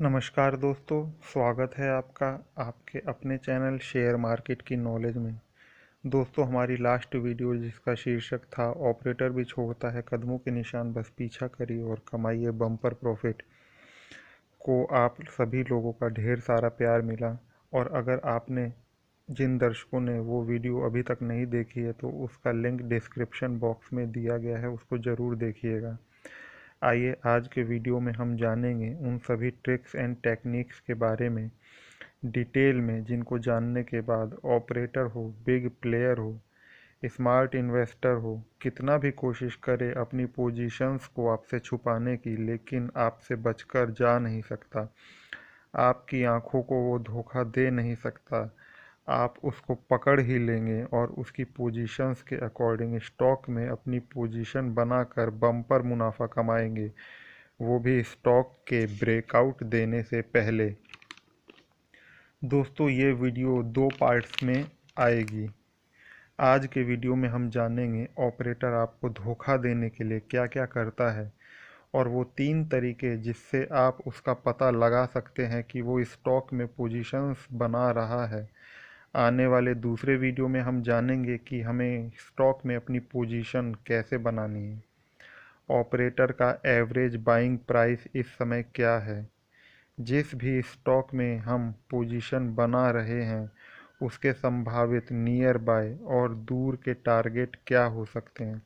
नमस्कार दोस्तों, स्वागत है आपका आपके अपने चैनल शेयर मार्केट की नॉलेज में। दोस्तों, हमारी लास्ट वीडियो जिसका शीर्षक था ऑपरेटर भी छोड़ता है कदमों के निशान, बस पीछा करिए और कमाइए बम्पर प्रॉफिट, को आप सभी लोगों का ढेर सारा प्यार मिला। और अगर आपने जिन दर्शकों ने वो वीडियो अभी तक नहीं देखी है तो उसका लिंक डिस्क्रिप्शन बॉक्स में दिया गया है, उसको ज़रूर देखिएगा। आइए आज के वीडियो में हम जानेंगे उन सभी ट्रिक्स एंड टेक्निक्स के बारे में डिटेल में जिनको जानने के बाद ऑपरेटर हो, बिग प्लेयर हो, स्मार्ट इन्वेस्टर हो, कितना भी कोशिश करे अपनी पोजीशंस को आपसे छुपाने की, लेकिन आपसे बचकर जा नहीं सकता। आपकी आंखों को वो धोखा दे नहीं सकता। आप उसको पकड़ ही लेंगे और उसकी पोजीशंस के अकॉर्डिंग स्टॉक में अपनी पोजीशन बनाकर बम्पर मुनाफा कमाएंगे, वो भी स्टॉक के ब्रेकआउट देने से पहले। दोस्तों, ये वीडियो दो पार्ट्स में आएगी। आज के वीडियो में हम जानेंगे ऑपरेटर आपको धोखा देने के लिए क्या क्या करता है और वो 3 तरीके जिससे आप उसका पता लगा सकते हैं कि वो स्टॉक में पोजीशंस बना रहा है। आने वाले दूसरे वीडियो में हम जानेंगे कि हमें स्टॉक में अपनी पोजीशन कैसे बनानी है। ऑपरेटर का एवरेज बाइंग प्राइस इस समय क्या है, जिस भी स्टॉक में हम पोजीशन बना रहे हैं उसके संभावित नियर बाय और दूर के टारगेट क्या हो सकते हैं।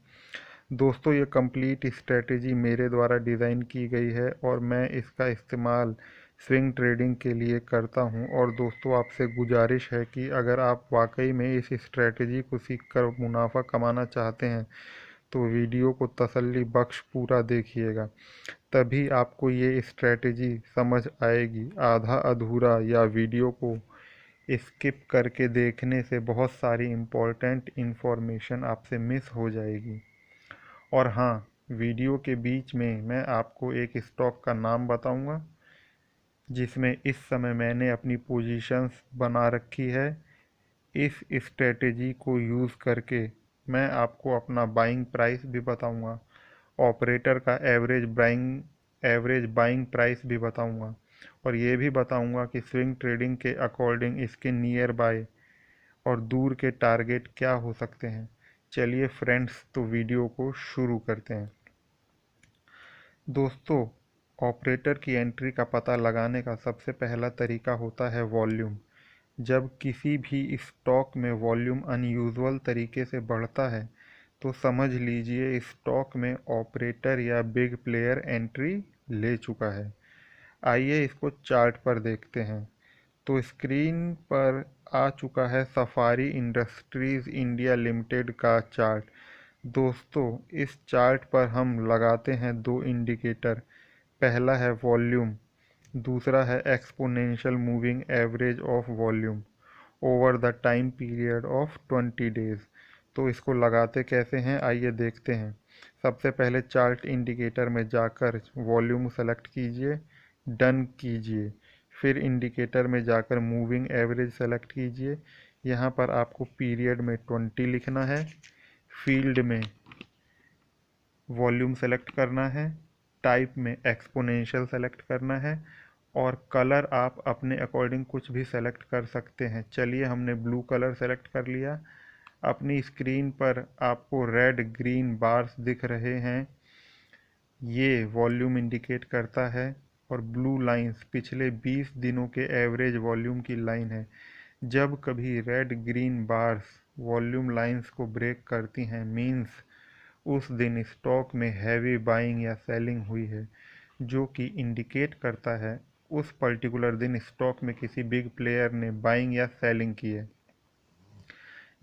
दोस्तों, ये कंप्लीट स्ट्रेटेजी मेरे द्वारा डिज़ाइन की गई है और मैं इसका इस्तेमाल स्विंग ट्रेडिंग के लिए करता हूं। और दोस्तों, आपसे गुजारिश है कि अगर आप वाकई में इस स्ट्रेटेजी को सीखकर मुनाफा कमाना चाहते हैं तो वीडियो को तसल्ली बख्श पूरा देखिएगा, तभी आपको ये स्ट्रेटेजी समझ आएगी। आधा अधूरा या वीडियो को स्किप करके देखने से बहुत सारी इम्पोर्टेंट इन्फॉर्मेशन आपसे मिस हो जाएगी। और हाँ, वीडियो के बीच में मैं आपको एक स्टॉक का नाम बताऊंगा जिसमें इस समय मैंने अपनी पोजीशंस बना रखी है। इस स्ट्रेटेजी को यूज़ करके मैं आपको अपना बाइंग प्राइस भी बताऊंगा, ऑपरेटर का एवरेज बाइंग प्राइस भी बताऊंगा और ये भी बताऊंगा कि स्विंग ट्रेडिंग के अकॉर्डिंग इसके नियर बाय और दूर के टारगेट क्या हो सकते हैं। चलिए फ्रेंड्स, तो वीडियो को शुरू करते हैं। दोस्तों, ऑपरेटर की एंट्री का पता लगाने का सबसे पहला तरीका होता है वॉल्यूम। जब किसी भी स्टॉक में वॉल्यूम अनयूजुअल तरीके से बढ़ता है तो समझ लीजिए स्टॉक में ऑपरेटर या बिग प्लेयर एंट्री ले चुका है। आइए इसको चार्ट पर देखते हैं। तो स्क्रीन पर आ चुका है सफारी इंडस्ट्रीज इंडिया लिमिटेड का चार्ट। दोस्तों, इस चार्ट पर हम लगाते हैं दो इंडिकेटर। पहला है वॉल्यूम, दूसरा है exponential moving average of volume over the time period of 20 days. तो इसको लगाते कैसे हैं, आइए देखते हैं। सबसे पहले चार्ट इंडिकेटर में जाकर वॉल्यूम सेलेक्ट कीजिए, डन कीजिए। फिर इंडिकेटर में जाकर मूविंग एवरेज सेलेक्ट कीजिए। यहाँ पर आपको पीरियड में 20 लिखना है, फील्ड में वॉल्यूम सेलेक्ट करना है, टाइप में एक्सपोनेंशियल सेलेक्ट करना है और कलर आप अपने अकॉर्डिंग कुछ भी सेलेक्ट कर सकते हैं। चलिए, हमने ब्लू कलर सेलेक्ट कर लिया। अपनी स्क्रीन पर आपको रेड ग्रीन बार्स दिख रहे हैं, ये वॉल्यूम इंडिकेट करता है। और ब्लू लाइंस पिछले 20 दिनों के एवरेज वॉल्यूम की लाइन है। जब कभी red green bars volume lines को ब्रेक करती हैं मीन्स उस दिन स्टॉक में हैवी बाइंग या सेलिंग हुई है, जो कि इंडिकेट करता है उस पर्टिकुलर दिन स्टॉक में किसी बिग प्लेयर ने बाइंग या सेलिंग की है।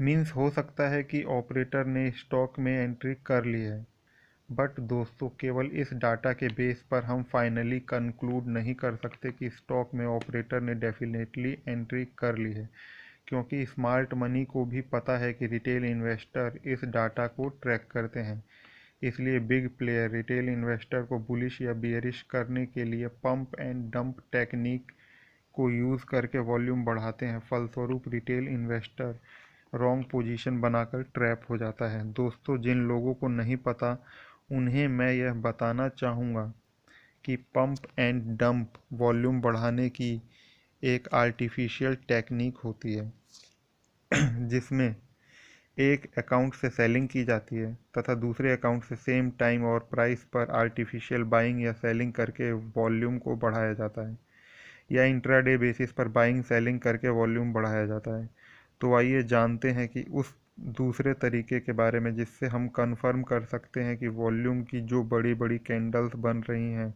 मीन्स हो सकता है कि ऑपरेटर ने स्टॉक में एंट्री कर ली है। बट दोस्तों, केवल इस डाटा के बेस पर हम फाइनली कंक्लूड नहीं कर सकते कि स्टॉक में ऑपरेटर ने डेफिनेटली एंट्री कर ली है, क्योंकि स्मार्ट मनी को भी पता है कि रिटेल इन्वेस्टर इस डाटा को ट्रैक करते हैं। इसलिए बिग प्लेयर रिटेल इन्वेस्टर को बुलिश या बियरिश करने के लिए पंप एंड डंप टेक्निक को यूज़ करके वॉल्यूम बढ़ाते हैं। फलस्वरूप रिटेल इन्वेस्टर रॉन्ग पोजीशन बनाकर ट्रैप हो जाता है। दोस्तों, जिन लोगों को नहीं पता उन्हें मैं यह बताना चाहूँगा कि पंप एंड डंप वॉल्यूम बढ़ाने की एक आर्टिफिशियल टेक्निक होती है जिसमें एक अकाउंट से सेलिंग की जाती है तथा दूसरे अकाउंट से सेम टाइम और प्राइस पर आर्टिफिशियल बाइंग या सेलिंग करके वॉल्यूम को बढ़ाया जाता है, या इंट्राडे बेसिस पर बाइंग सेलिंग करके वॉल्यूम बढ़ाया जाता है। तो आइए जानते हैं कि उस दूसरे तरीके के बारे में जिससे हम कंफर्म कर सकते हैं कि वॉल्यूम की जो बड़ी बड़ी कैंडल्स बन रही हैं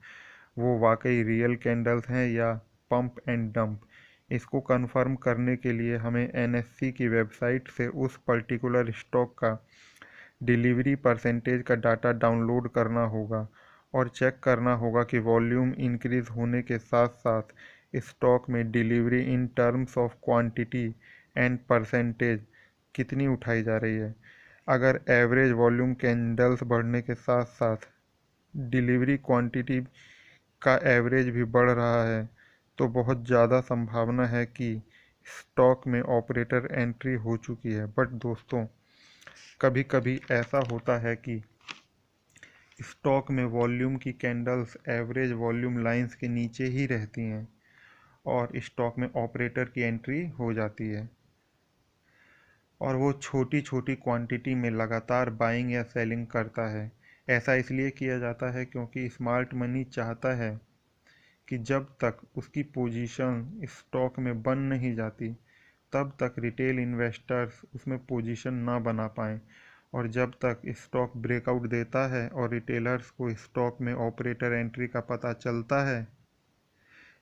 वो वाकई रियल कैंडल्स हैं या पंप एंड डंप। इसको कंफर्म करने के लिए हमें एनएससी की वेबसाइट से उस पर्टिकुलर स्टॉक का डिलीवरी परसेंटेज का डाटा डाउनलोड करना होगा और चेक करना होगा कि वॉल्यूम इंक्रीज होने के साथ साथ स्टॉक में delivery in terms of quantity and percentage कितनी उठाई जा रही है। अगर एवरेज वॉल्यूम कैंडल्स बढ़ने के साथ साथ डिलीवरी क्वांटिटी का एवरेज भी बढ़ रहा है तो बहुत ज़्यादा संभावना है कि स्टॉक में ऑपरेटर एंट्री हो चुकी है। बट दोस्तों, कभी कभी ऐसा होता है कि स्टॉक में वॉल्यूम की कैंडल्स एवरेज वॉल्यूम लाइंस के नीचे ही रहती हैं और स्टॉक में ऑपरेटर की एंट्री हो जाती है और वो छोटी छोटी क्वांटिटी में लगातार बाइंग या सेलिंग करता है। ऐसा इसलिए किया जाता है क्योंकि स्मार्ट मनी चाहता है कि जब तक उसकी पोजीशन स्टॉक में बन नहीं जाती तब तक रिटेल इन्वेस्टर्स उसमें पोजीशन ना बना पाएं, और जब तक स्टॉक ब्रेकआउट देता है और रिटेलर्स को स्टॉक में ऑपरेटर एंट्री का पता चलता है,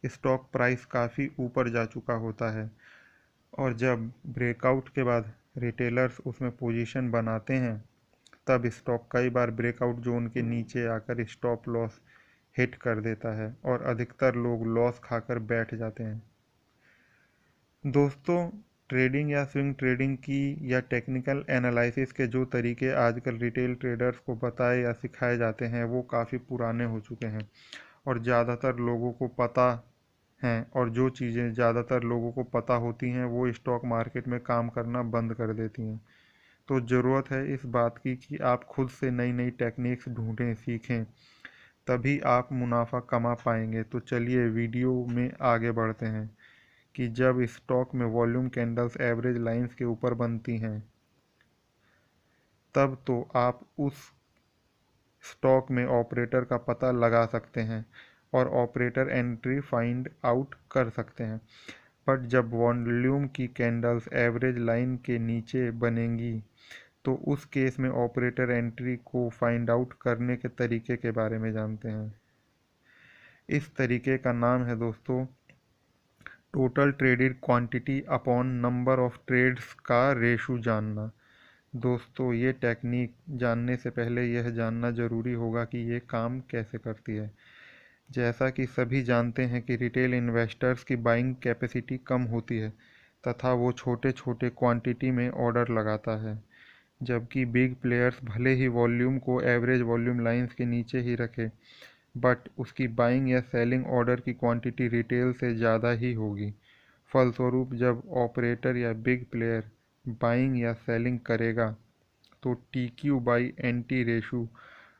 स्टॉक प्राइस काफ़ी ऊपर जा चुका होता है। और जब ब्रेकआउट के बाद रिटेलर्स उसमें पोजीशन बनाते हैं तब स्टॉक कई बार ब्रेकआउट जोन के नीचे आकर स्टॉप लॉस हिट कर देता है और अधिकतर लोग लॉस खाकर बैठ जाते हैं। दोस्तों, ट्रेडिंग या स्विंग ट्रेडिंग की या टेक्निकल एनालिसिस के जो तरीके आजकल रिटेल ट्रेडर्स को बताए या सिखाए जाते हैं वो काफ़ी पुराने हो चुके हैं और ज़्यादातर लोगों को पता हैं, और जो चीज़ें ज़्यादातर लोगों को पता होती हैं वो स्टॉक मार्केट में काम करना बंद कर देती हैं। तो ज़रूरत है इस बात की कि आप खुद से नई नई टेक्निक्स ढूंढें, सीखें, तभी आप मुनाफा कमा पाएंगे। तो चलिए वीडियो में आगे बढ़ते हैं कि जब स्टॉक में वॉल्यूम कैंडल्स एवरेज लाइंस के ऊपर बनती हैं तब तो आप उस स्टॉक में ऑपरेटर का पता लगा सकते हैं और ऑपरेटर एंट्री फाइंड आउट कर सकते हैं। बट जब वॉल्यूम की कैंडल्स एवरेज लाइन के नीचे बनेंगी तो उस केस में ऑपरेटर एंट्री को फाइंड आउट करने के तरीके के बारे में जानते हैं। इस तरीके का नाम है दोस्तों total traded quantity upon number of trades का रेशो जानना। दोस्तों, ये टेक्निक जानने से पहले यह जानना ज़रूरी होगा कि ये काम कैसे करती है। जैसा कि सभी जानते हैं कि रिटेल इन्वेस्टर्स की बाइंग कैपेसिटी कम होती है तथा वो छोटे छोटे क्वांटिटी में ऑर्डर लगाता है, जबकि बिग प्लेयर्स भले ही वॉल्यूम को एवरेज वॉल्यूम लाइंस के नीचे ही रखे बट उसकी बाइंग या सेलिंग ऑर्डर की क्वांटिटी रिटेल से ज़्यादा ही होगी। फलस्वरूप जब ऑपरेटर या बिग प्लेयर बाइंग या सेलिंग करेगा तो TQ बाई NT रेशो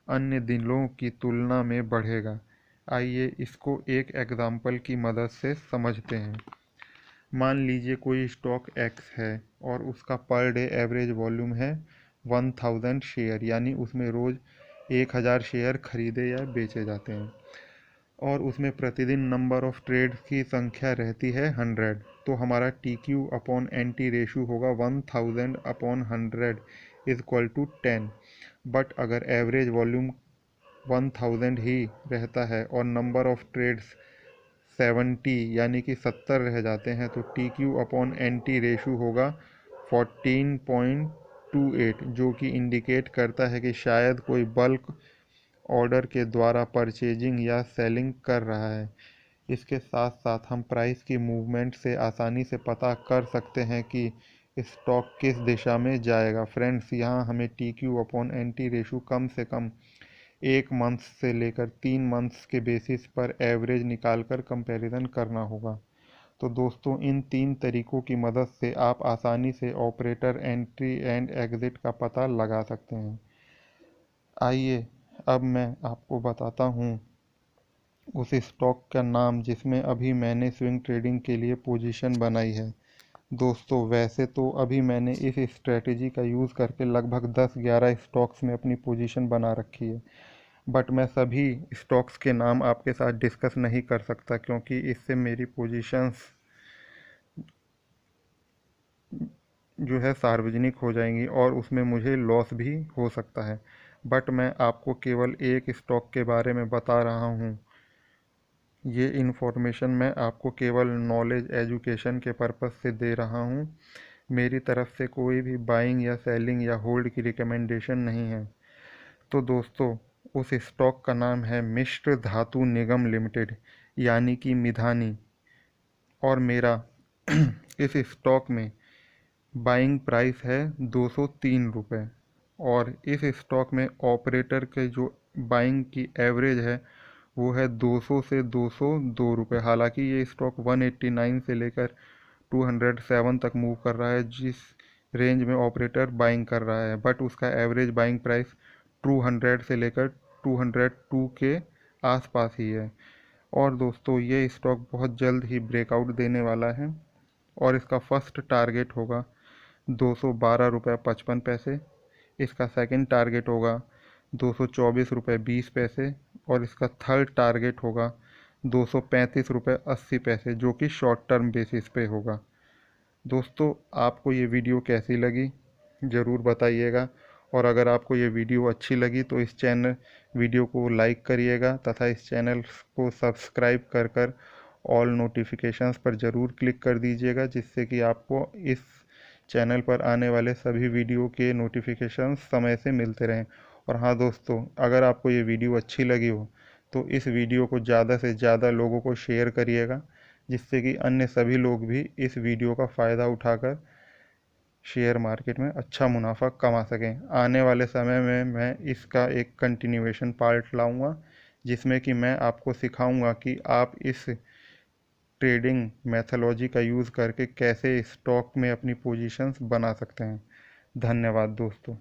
अन्य दिनों की तुलना में बढ़ेगा। आइए इसको एक एग्जाम्पल की मदद से समझते हैं। मान लीजिए कोई स्टॉक X है और उसका पर डे एवरेज वॉल्यूम है 1000 शेयर, यानी उसमें रोज़ 1000 शेयर खरीदे या बेचे जाते हैं और उसमें प्रतिदिन नंबर ऑफ ट्रेड्स की संख्या रहती है 100। तो हमारा TQ अपॉन NT रेशो होगा 1000 upon 100 is equal to 10। But अगर एवरेज वॉल्यूम 1000 ही रहता है और नंबर ऑफ ट्रेड्स 70 यानी कि 70 रह जाते हैं तो TQ अपॉन NT रेशो होगा 14.28, जो कि इंडिकेट करता है कि शायद कोई बल्क ऑर्डर के द्वारा परचेजिंग या सेलिंग कर रहा है। इसके साथ साथ हम प्राइस की मूवमेंट से आसानी से पता कर सकते हैं कि स्टॉक किस दिशा में जाएगा। फ्रेंड्स, यहाँ हमें TQ अपॉन NT रेशो कम से कम 1 मंथ से लेकर 3 मंथ्स के बेसिस पर एवरेज निकालकर कंपैरिजन करना होगा। तो दोस्तों, इन 3 तरीकों की मदद से आप आसानी से ऑपरेटर एंट्री एंड एग्जिट का पता लगा सकते हैं। आइए अब मैं आपको बताता हूँ उस स्टॉक का नाम जिसमें अभी मैंने स्विंग ट्रेडिंग के लिए पोजीशन बनाई है। दोस्तों वैसे तो अभी मैंने इस स्ट्रेटेजी का यूज़ करके लगभग 10-11 स्टॉक्स में अपनी पोजीशन बना रखी है, बट मैं सभी स्टॉक्स के नाम आपके साथ डिस्कस नहीं कर सकता क्योंकि इससे मेरी पोजीशंस जो है सार्वजनिक हो जाएंगी और उसमें मुझे लॉस भी हो सकता है। बट मैं आपको केवल एक स्टॉक के बारे में बता रहा हूँ। ये इन्फॉर्मेशन मैं आपको केवल नॉलेज एजुकेशन के पर्पज़ से दे रहा हूँ। मेरी तरफ से कोई भी बाइंग या सेलिंग या होल्ड की रिकमेंडेशन नहीं है। तो दोस्तों उस स्टॉक का नाम है मिश्र धातु निगम लिमिटेड, यानी कि मिधानी। और मेरा इस स्टॉक में बाइंग प्राइस है 203 रुपये। और इस स्टॉक में ऑपरेटर के जो बाइंग की एवरेज है वो है 200 से 202 रुपये। हालांकि ये स्टॉक 189 से लेकर 207 तक मूव कर रहा है, जिस रेंज में ऑपरेटर बाइंग कर रहा है, बट उसका एवरेज बाइंग प्राइस 200 से लेकर 202 के आसपास ही है। और दोस्तों ये स्टॉक बहुत जल्द ही ब्रेकआउट देने वाला है और इसका फर्स्ट टारगेट होगा 212 रुपये 55 पैसे। इसका सेकंड टारगेट होगा 224 रुपये 20 पैसे और इसका थर्ड टारगेट होगा 235 रुपये 80 पैसे, जो कि शॉर्ट टर्म बेसिस पे होगा। दोस्तों आपको ये वीडियो कैसी लगी ज़रूर बताइएगा, और अगर आपको ये वीडियो अच्छी लगी तो इस वीडियो को लाइक करिएगा तथा इस चैनल को सब्सक्राइब कर ऑल नोटिफिकेशंस पर ज़रूर क्लिक कर दीजिएगा, जिससे कि आपको इस चैनल पर आने वाले सभी वीडियो के नोटिफिकेशंस समय से मिलते रहें। और हाँ दोस्तों, अगर आपको ये वीडियो अच्छी लगी हो तो इस वीडियो को ज़्यादा से ज़्यादा लोगों को शेयर करिएगा, जिससे कि अन्य सभी लोग भी इस वीडियो का फ़ायदा उठाकर शेयर मार्केट में अच्छा मुनाफा कमा सकें। आने वाले समय में मैं इसका एक कंटिन्यूएशन पार्ट लाऊंगा, जिसमें कि मैं आपको सिखाऊंगा कि आप इस ट्रेडिंग मैथोलॉजी का यूज़ करके कैसे स्टॉक में अपनी पोजीशंस बना सकते हैं। धन्यवाद दोस्तों।